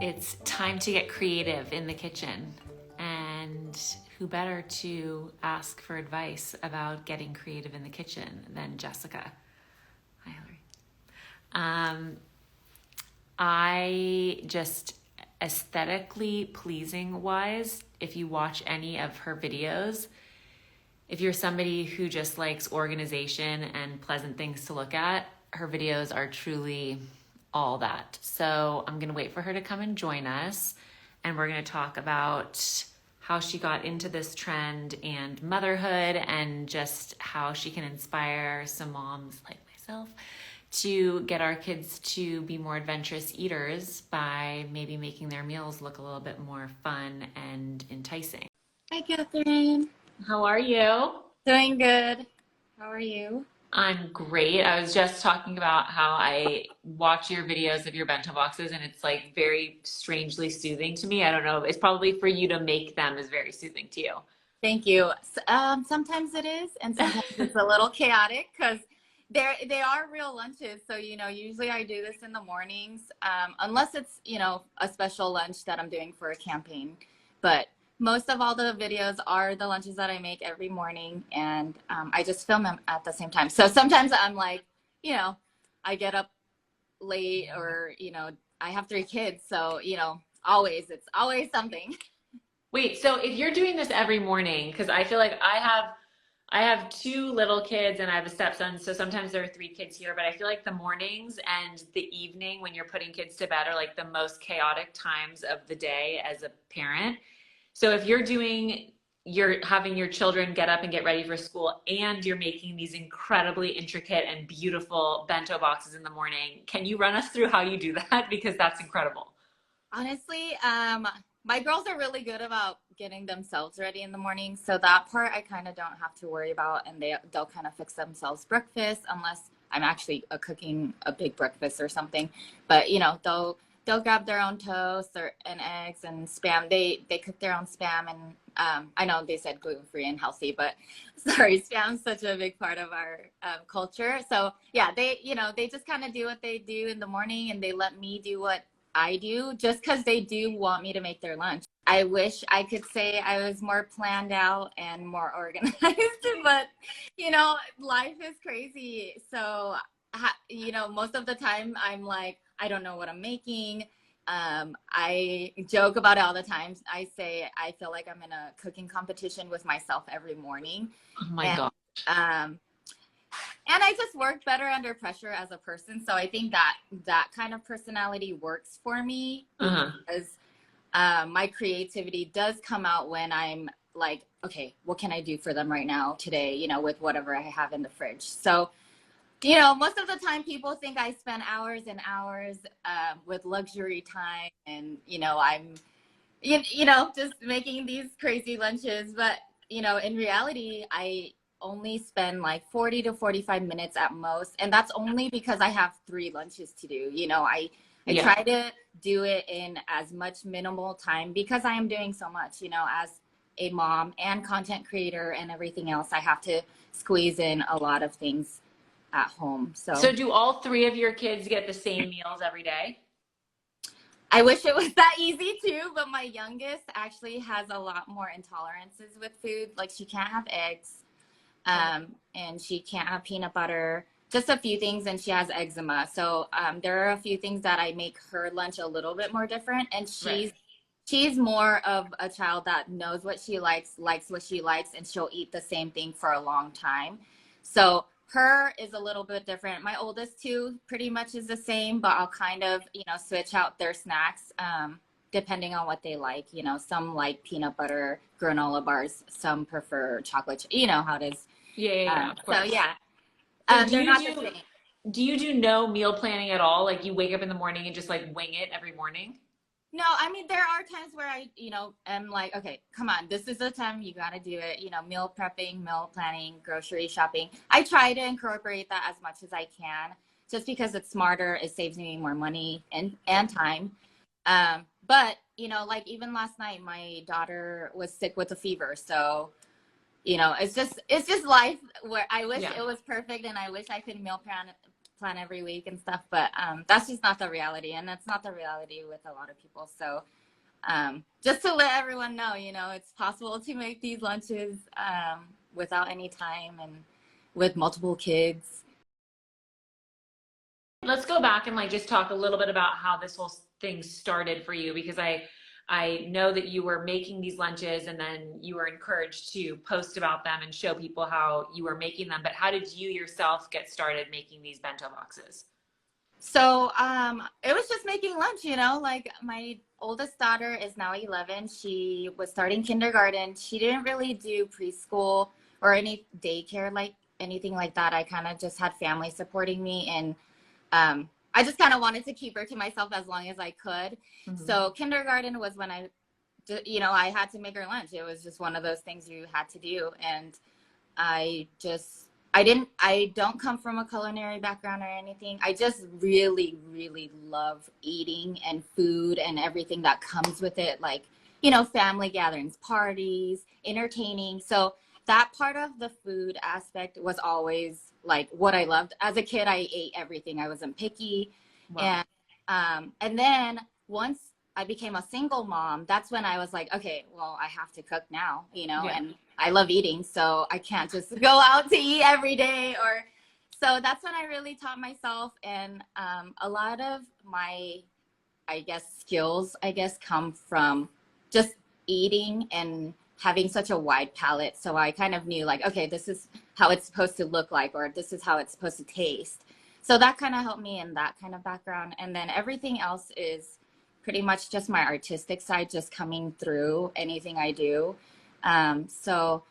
It's time to get creative in the kitchen. And who better to ask for advice about getting creative in the kitchen than Jessica? Hi, Hillary. I just aesthetically pleasing wise, if you watch any of her videos, if you're somebody who just likes organization and pleasant things to look at, her videos are truly all that. So I'm going to wait for her to come and join us, and we're going to talk about how she got into this trend and motherhood, and just how she can inspire some moms like myself to get our kids to be more adventurous eaters by maybe making their meals look a little bit more fun and enticing. Hi, Katherine. How are you? Doing good. How are you? I'm great. I was just talking about how I watch your videos of your bento boxes, and it's like very strangely soothing to me. I don't know. It's probably for you to make them is very soothing to you. Thank you. Sometimes it is, and sometimes it's a little chaotic because they are real lunches. So, usually I do this in the mornings, unless it's, a special lunch that I'm doing for a campaign. But most of all the videos are the lunches that I make every morning, and I just film them at the same time. So sometimes I'm like, I get up late, or, I have 3 kids. So, it's always something. Wait, so if you're doing this every morning, because I feel like I have 2 little kids and I have a stepson, so sometimes there are 3 kids here, but I feel like the mornings and the evening when you're putting kids to bed are like the most chaotic times of the day as a parent. So if you're having your children get up and get ready for school, and you're making these incredibly intricate and beautiful bento boxes in the morning, can you run us through how you do that? Because that's incredible. Honestly, my girls are really good about getting themselves ready in the morning. So that part I kind of don't have to worry about, and they'll kind of fix themselves breakfast, unless I'm actually cooking a big breakfast or something. But they'll grab their own toast and eggs and Spam. They cook their own Spam, and I know they said gluten-free and healthy, but sorry, Spam's such a big part of our culture. So yeah, they just kind of do what they do in the morning, and they let me do what I do, just because they do want me to make their lunch. I wish I could say I was more planned out and more organized, but life is crazy. So, most of the time I'm like, I don't know what I'm making. I joke about it all the time. I say I feel like I'm in a cooking competition with myself every morning. Oh my And God. and I just work better under pressure as a person. So I think that kind of personality works for me, Uh-huh. because my creativity does come out when I'm like, okay, what can I do for them right now, today, with whatever I have in the fridge. So, most of the time people think I spend hours and hours with luxury time, and, I'm, just making these crazy lunches. But, in reality, I only spend like 40 to 45 minutes at most. And that's only because I have 3 lunches to do. I Yeah. try to do it in as much minimal time, because I am doing so much, as a mom and content creator and everything else. I have to squeeze in a lot of things at home. So So do all 3 of your kids get the same meals every day? I wish it was that easy too, but my youngest actually has a lot more intolerances with food. Like, she can't have eggs, and she can't have peanut butter, just a few things, and she has eczema. So there are a few things that I make her lunch a little bit more different, and Right. she's more of a child that knows what she likes what she likes, and she'll eat the same thing for a long time. So her is a little bit different. My oldest two pretty much is the same, but I'll kind of, switch out their snacks depending on what they like. Some like peanut butter granola bars, some prefer chocolate. You know how it is. Yeah, yeah, yeah, of So course. yeah, So do they're you not the do same. do you do no meal planning at all? Like you wake up in the morning and just like wing it every morning? No, I mean, there are times where I, am like, okay, come on, this is the time you got to do it. Meal prepping, meal planning, grocery shopping. I try to incorporate that as much as I can, just because it's smarter. It saves me more money and time. But, like even last night, my daughter was sick with a fever. So, it's just life, where I wish Yeah. it was perfect, and I wish I could plan every week and stuff, but that's just not the reality, and that's not the reality with a lot of people. So just to let everyone know, you know, it's possible to make these lunches without any time and with multiple kids. Let's go back and like just talk a little bit about how this whole thing started for you, because I know that you were making these lunches and then you were encouraged to post about them and show people how you were making them. But how did you yourself get started making these bento boxes? So it was just making lunch, you know, like my oldest daughter is now 11. She was starting kindergarten. She didn't really do preschool or any daycare, like anything like that. I kind of just had family supporting me, and I just kind of wanted to keep her to myself as long as I could. Mm-hmm. So kindergarten was when you know, I had to make her lunch. It was just one of those things you had to do. And I don't come from a culinary background or anything. I just really, really love eating and food and everything that comes with it. Like, you know, family gatherings, parties, entertaining. So that part of the food aspect was always like what I loved. As a kid, I ate everything. I wasn't picky. Wow. And then once I became a single mom, that's when I was like, okay, well, I have to cook now, you know, Yeah. and I love eating, so I can't just go out to eat every day. Or so that's when I really taught myself. And a lot of my, I guess, skills, I guess, come from just eating and having such a wide palate. So I kind of knew like, okay, this is how it's supposed to look like, or this is how it's supposed to taste. So that kind of helped me in that kind of background. And then everything else is pretty much just my artistic side, just coming through anything I do. So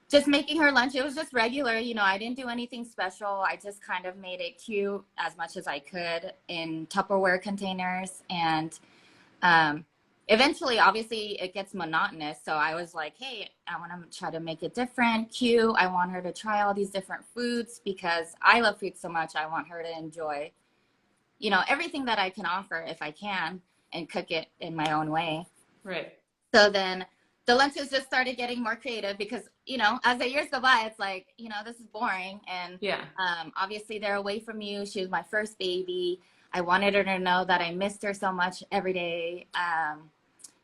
just making her lunch, it was just regular, you know, I didn't do anything special. I just kind of made it cute as much as I could in Tupperware containers. And eventually, obviously, it gets monotonous. So I was like, hey, I want to try to make it different, cute. I want her to try all these different foods because I love food so much. I want her to enjoy, you know, everything that I can offer if I can, and cook it in my own way. Right. So then the lunches just started getting more creative because, you know, as the years go by, it's like, you know, this is boring. And Yeah. obviously they're away from you. She was my first baby. I wanted her to know that I missed her so much every day.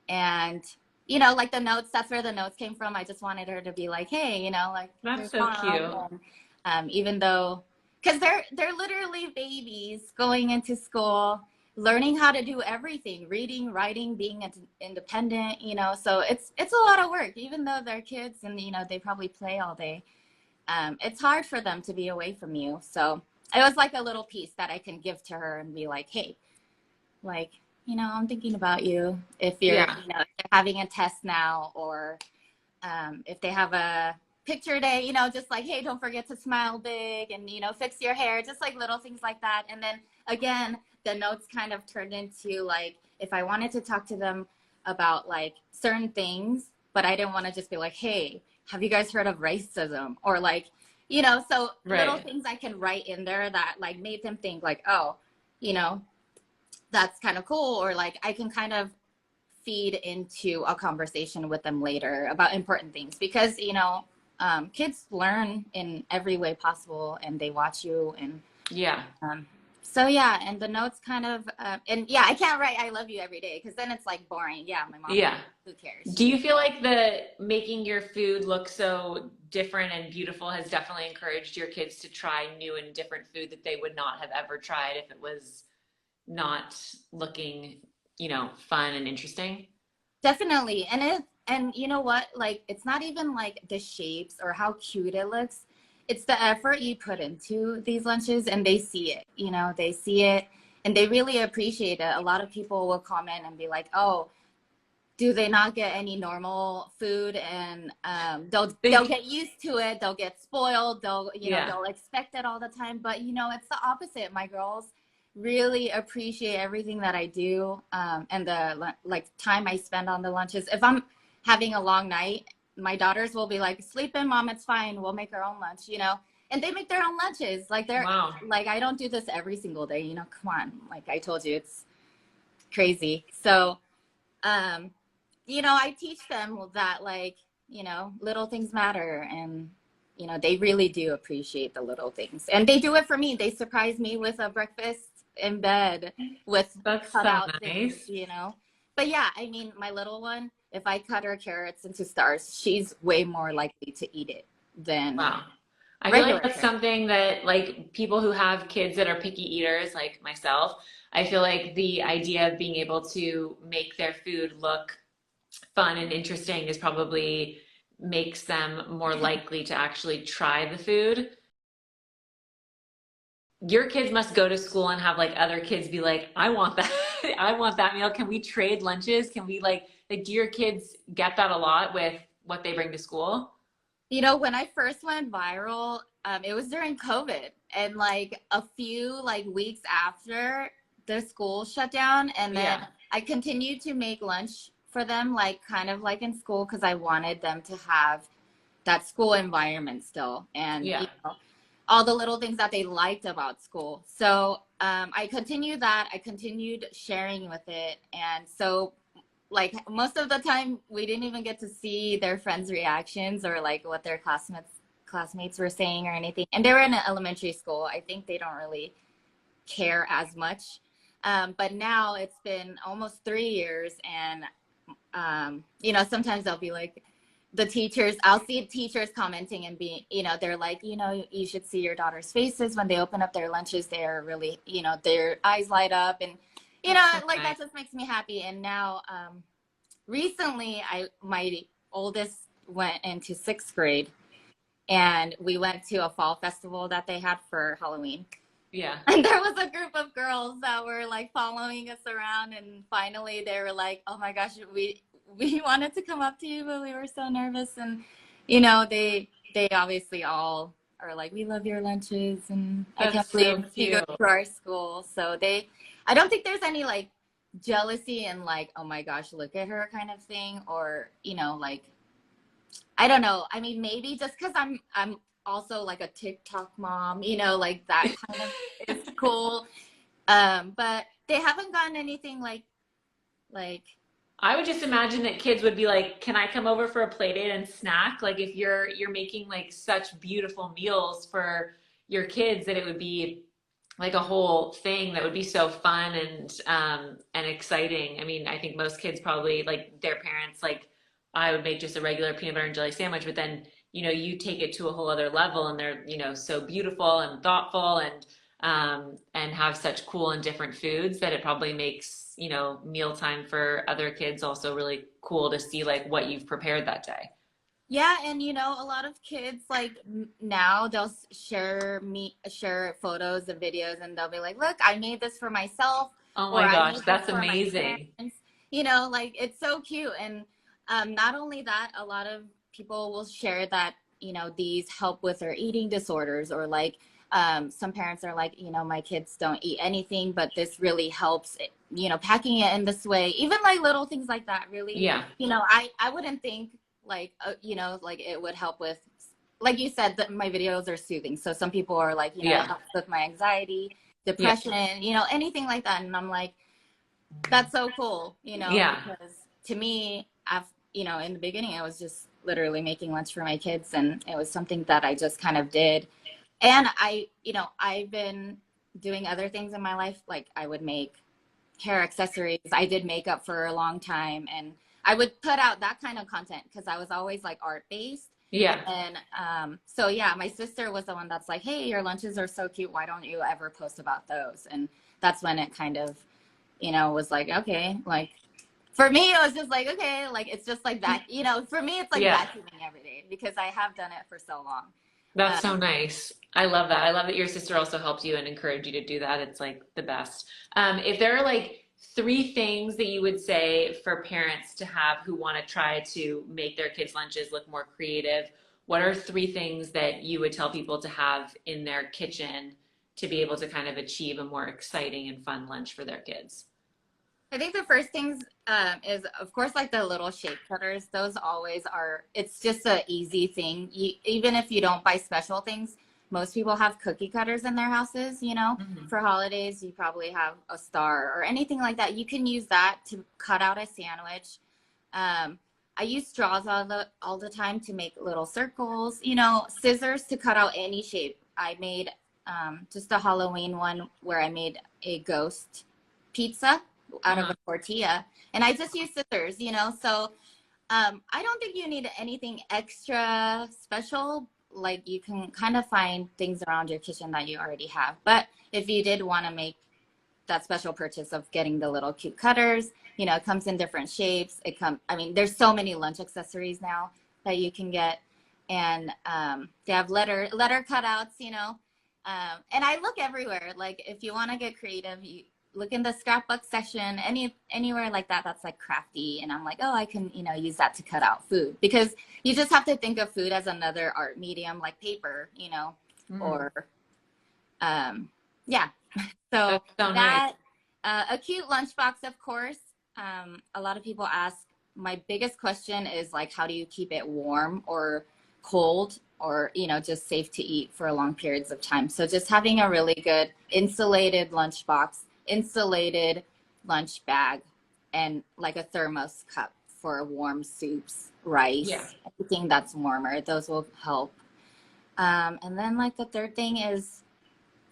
And, you know, like the notes, that's where the notes came from. I just wanted her to be like, hey, you know, like, That's here's so cute. mom. And even though, because they're literally babies going into school, learning how to do everything, reading, writing, being independent, you know. So it's a lot of work, even though they're kids and, you know, they probably play all day. It's hard for them to be away from you. So it was like a little piece that I can give to her and be like, hey, like, you know, I'm thinking about you if you're, Yeah. you know, if they're having a test now, or if they have a picture day, you know, just like, hey, don't forget to smile big and, you know, fix your hair, just like little things like that. And then again, the notes kind of turned into like, if I wanted to talk to them about like certain things, but I didn't want to just be like, hey, have you guys heard of racism? Or like, you know, so little Right. things I can write in there that like made them think like, oh, you know, that's kind of cool. Or like I can kind of feed into a conversation with them later about important things, because, you know, kids learn in every way possible and they watch you. And Yeah. so yeah, and the notes kind of and yeah, I can't write I love you every day because then it's like boring. Yeah, my mom, Yeah. who cares? Do She you just feel like the making your food look so different and beautiful has definitely encouraged your kids to try new and different food that they would not have ever tried if it was not looking, you know, fun and interesting? definitely. And you know what, like it's not even like the shapes or how cute it looks, it's the effort you put into these lunches, and they see it, you know, they see it and they really appreciate it. A lot of people will comment and be like, oh, do they not get any normal food? And they'll Think, get used to it, they'll get spoiled, they'll, you know, yeah. they'll expect it all the time. But you know, it's the opposite. My girls really appreciate everything that I do, and the like time I spend on the lunches. If I'm having a long night, my daughters will be like, sleep in, mom, it's fine, we'll make our own lunch, you know. And they make their own lunches. Like they're Wow. like, I don't do this every single day, you know, come on, like I told you, it's crazy. So um you know, I teach them that, like, you know, little things matter. And you know, they really do appreciate the little things. And they do it for me. They surprise me with a breakfast in bed with That's so cutout things, nice. you know. But yeah, I mean, my little one, if I cut her carrots into stars, she's way more likely to eat it than Wow. I feel like regular that's carrots. something that like people who have kids that are picky eaters like myself, I feel like the idea of being able to make their food look fun and interesting is probably makes them more likely to actually try the food. Your kids must go to school and have like other kids be like, I want that. I want that meal. Can we trade lunches? Can we like do your kids get that a lot with what they bring to school? You know, when I first went viral, it was during COVID, and like a few like weeks after the school shut down, and then Yeah. I continued to make lunch for them, like kind of like in school, because I wanted them to have that school environment still, and Yeah. you know, all the little things that they liked about school. So I continued that. I continued sharing with it, and so like most of the time we didn't even get to see their friends' reactions or like what their classmates were saying or anything. And they were in an elementary school. I think they don't really care as much. But now it's been almost 3 years, and you know, sometimes they'll be like, the teachers, I'll see teachers commenting and be, you know, they're like, you know, you should see your daughter's faces when they open up their lunches. They're really, you know, their eyes light up, and you know, That's so like nice. that just makes me happy. And now, recently, my oldest went into 6th grade, and we went to a fall festival that they had for Halloween. Yeah. And there was a group of girls that were like following us around, and finally they were like, "Oh my gosh, we wanted to come up to you, but we were so nervous." And you know, they obviously all are like, "We love your lunches, and I can't That's so believe you go cute. to our school." So I don't think there's any like jealousy and like, "Oh my gosh, look at her" kind of thing, or you know, like I don't know. I mean, maybe just because I'm also like a TikTok mom, you know, like that kind of is cool. But they haven't gotten anything like I would just imagine that kids would be like, "Can I come over for a play date and snack?" Like if you're making like such beautiful meals for your kids that it would be like a whole thing that would be so fun and exciting. I mean, I think most kids probably like their parents like I would make just a regular peanut butter and jelly sandwich, but then you take it to a whole other level and they're so beautiful and thoughtful and have such cool and different foods that it probably makes mealtime for other kids also really cool to see like what you've prepared that day. yeah. And you know, a lot of kids like now they'll share photos and videos, and they'll be like, "Look, I made this for myself," Oh or my "I gosh, made this that's for my amazing. parents." You know, like it's so cute. And not only that, a lot of people will share that, you know, these help with their eating disorders, or like some parents are like, you know, my kids don't eat anything, but this really helps, you know, packing it in this way. Even like little things like that really, Yeah. you know, I wouldn't think like, you know, like it would help with, like you said, that my videos are soothing. So some people are like, you know, it Yeah. helps with my anxiety, Yeah. depression, you know, anything like that. And I'm like, that's so cool, you know, Yeah. because to me, you know, in the beginning, I was just literally making lunch for my kids, and it was something that I just kind of did. And you know, I've been doing other things in my life. Like I would make hair accessories. I did makeup for a long time, and I would put out that kind of content because I was always like art based. Yeah. And so yeah, my sister was the one that's like, "Hey, your lunches are so cute. Why don't you ever post about those?" And that's when it kind of, you know, was like, okay, like for me, it was just like, okay, like it's just like that, you know, for me, it's like Yeah. vacuuming every day because I have done it for so long. That's so Um, nice. I love that. I love that your sister also helped you and encouraged you to do that. It's like the best. If there are like three things that you would say for parents to have who want to try to make their kids' lunches look more creative, what are three things that you would tell people to have in their kitchen to be able to kind of achieve a more exciting and fun lunch for their kids? I think the first things is, of course, like the little shape cutters. Those always are, it's just an easy thing. Even if you don't buy special things, most people have cookie cutters in their houses, you know, Mhm. for holidays, you probably have a star or anything like that. You can use that to cut out a sandwich. Um, I use straws all the time to make little circles, you know, scissors to cut out any shape. I made just a Halloween one where I made a ghost pizza out of a tortilla, and I just use scissors, you know. So I don't think you need anything extra special. Like, you can kind of find things around your kitchen that you already have. But if you did want to make that special purchase of getting the little cute cutters, you know, it comes in different shapes. I mean, there's so many lunch accessories now that you can get. And they have letter cutouts, you know. And I look everywhere. Like, if you want to get creative, you look in the scrapbook section, anywhere like that, that's like crafty. And I'm like, oh, I can, you know, use that to cut out food, because you just have to think of food as another art medium, like paper, you know, or, yeah. So that, nice. A cute lunchbox, of course. A lot of people ask, my biggest question is like, how do you keep it warm or cold, or, you know, just safe to eat for long periods of time? So just having a really good insulated lunchbox, insulated lunch bag, and like a thermos cup for warm soups, rice, everything that's warmer, those will help. And then like the third thing is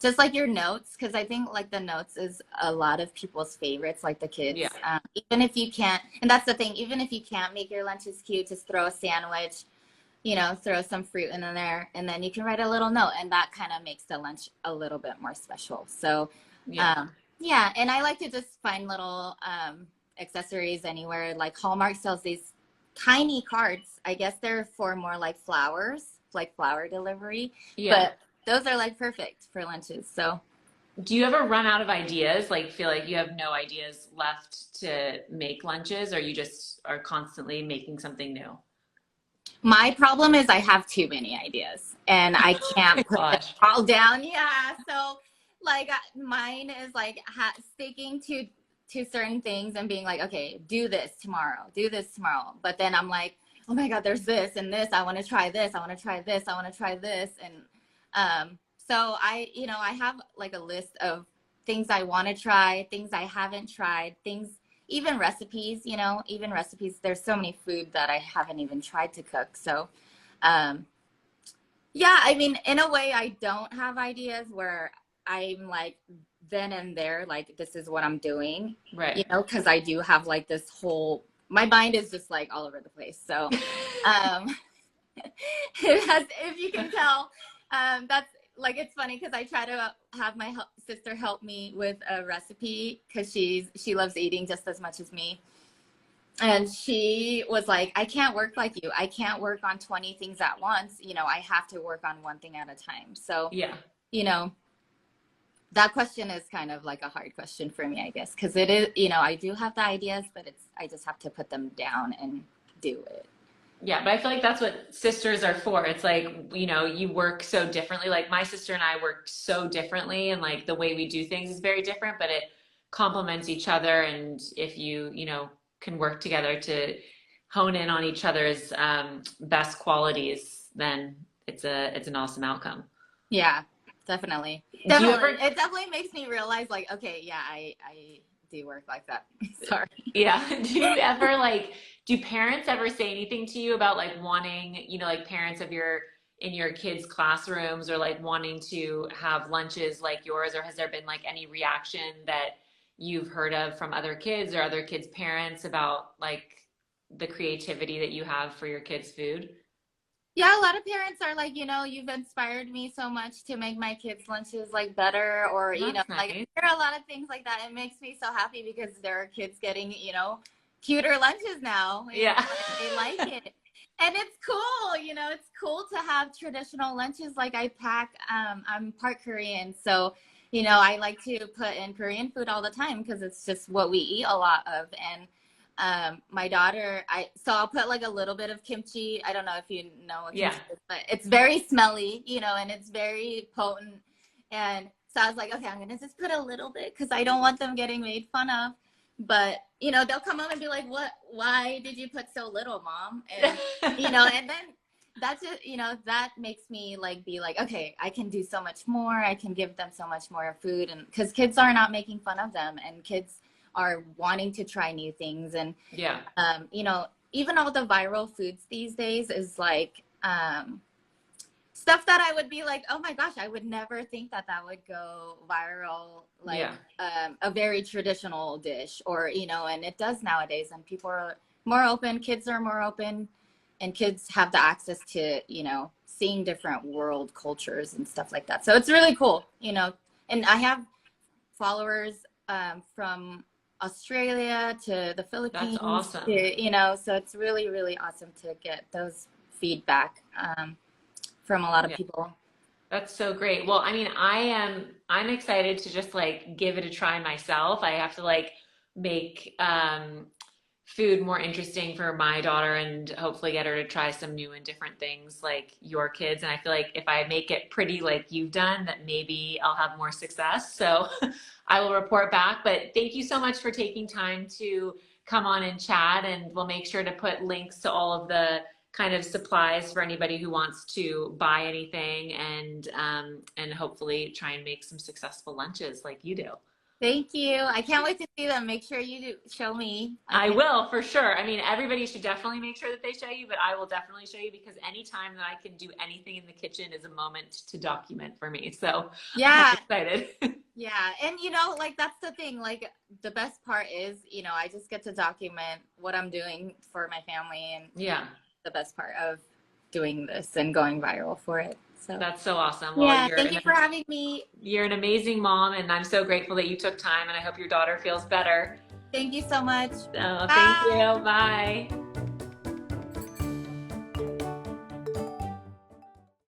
just like your notes, because I think like the notes is a lot of people's favorites, like the kids. Even if you can't, and that's the thing, even if you can't make your lunches cute, just throw a sandwich, you know, throw some fruit in there, and then you can write a little note, and that kind of makes the lunch a little bit more special. So yeah, and I like to just find little accessories anywhere. Like Hallmark sells these tiny cards. I guess they're for more like flowers, like flower delivery. But those are like perfect for lunches. So do you ever run out of ideas? Like, feel like you have no ideas left to make lunches, or you just are constantly making something new? My problem is I have too many ideas and I can't put them all down. Yeah. So like mine is like sticking to certain things and being like, okay, do this tomorrow. But then I'm like, oh my God, there's this and this. I want to try this. I want to try this. I want to try this. And so I, you know, I have like a list of things I want to try, things I haven't tried, things, even recipes, you know, there's so many food that I haven't even tried to cook. So, yeah, I mean, in a way I don't have ideas where I'm like then and there, like, this is what I'm doing, right? You know, because I do have like this whole, my mind is just like all over the place. So, it has, if you can tell, that's, like, it's funny because I try to have my sister help me with a recipe because she loves eating just as much as me. And she was like, I can't work like you. I can't work on 20 things at once. You know, I have to work on one thing at a time. So, you know, that question is kind of like a hard question for me, I guess, because it is, you know, I do have the ideas, but I just have to put them down and do it. Yeah, but I feel like that's what sisters are for. It's like, you know, you work so differently. Like my sister and I work so differently, and like the way we do things is very different, but it complements each other. And if you know, can work together to hone in on each other's best qualities, then it's an awesome outcome. Yeah, definitely. It definitely makes me realize, like, okay, yeah, I do work like that. Sorry. Yeah. Do you ever like, do parents ever say anything to you about like wanting, you know, like parents of in your kids' classrooms, or like wanting to have lunches like yours, or has there been like any reaction that you've heard of from other kids or other kids' parents about like the creativity that you have for your kids' food? Yeah, a lot of parents are like, you know, you've inspired me so much to make my kids' lunches like better, or, you know, nice. Like there are a lot of things like that. It makes me so happy because there are kids getting, you know, cuter lunches now. Yeah. They like it. And it's cool, you know, it's cool to have traditional lunches. Like I pack, I'm part Korean. So, you know, I like to put in Korean food all the time because it's just what we eat a lot of. And my daughter, so I'll put like a little bit of kimchi. I don't know if you know what kimchi is, but it's very smelly, you know, and it's very potent. And so I was like, okay, I'm going to just put a little bit because I don't want them getting made fun of. But, you know, they'll come up and be like, why did you put so little, Mom? And, you know, and then that's it, you know, that makes me like, be like, okay, I can do so much more. I can give them so much more food. And because kids are not making fun of them, and kids are wanting to try new things. And, you know, even all the viral foods these days is like stuff that I would be like, oh my gosh, I would never think that that would go viral, like a very traditional dish, or, you know, and it does nowadays, and people are more open, kids are more open, and kids have the access to, you know, seeing different world cultures and stuff like that. So it's really cool, you know, and I have followers from Australia to the Philippines. That's awesome. To, you know, so it's really, really awesome to get those feedback from a lot of people. That's so great. Well, I mean, I'm excited to just like give it a try myself. I have to like make food more interesting for my daughter and hopefully get her to try some new and different things like your kids. And I feel like if I make it pretty like you've done, that maybe I'll have more success. So I will report back. But thank you so much for taking time to come on and chat. And we'll make sure to put links to all of the kind of supplies for anybody who wants to buy anything, and hopefully try and make some successful lunches like you do. Thank you. I can't wait to see them. Make sure you do show me. I will, for sure. I mean, everybody should definitely make sure that they show you, but I will definitely show you, because anytime that I can do anything in the kitchen is a moment to document for me. So yeah, I'm excited. Yeah. And you know, like that's the thing, like the best part is, you know, I just get to document what I'm doing for my family, and yeah, the best part of doing this and going viral for it. So that's so awesome. Well, yeah, thank you for having me. You're an amazing mom, and I'm so grateful that you took time, and I hope your daughter feels better. Thank you so much. Thank you. Bye.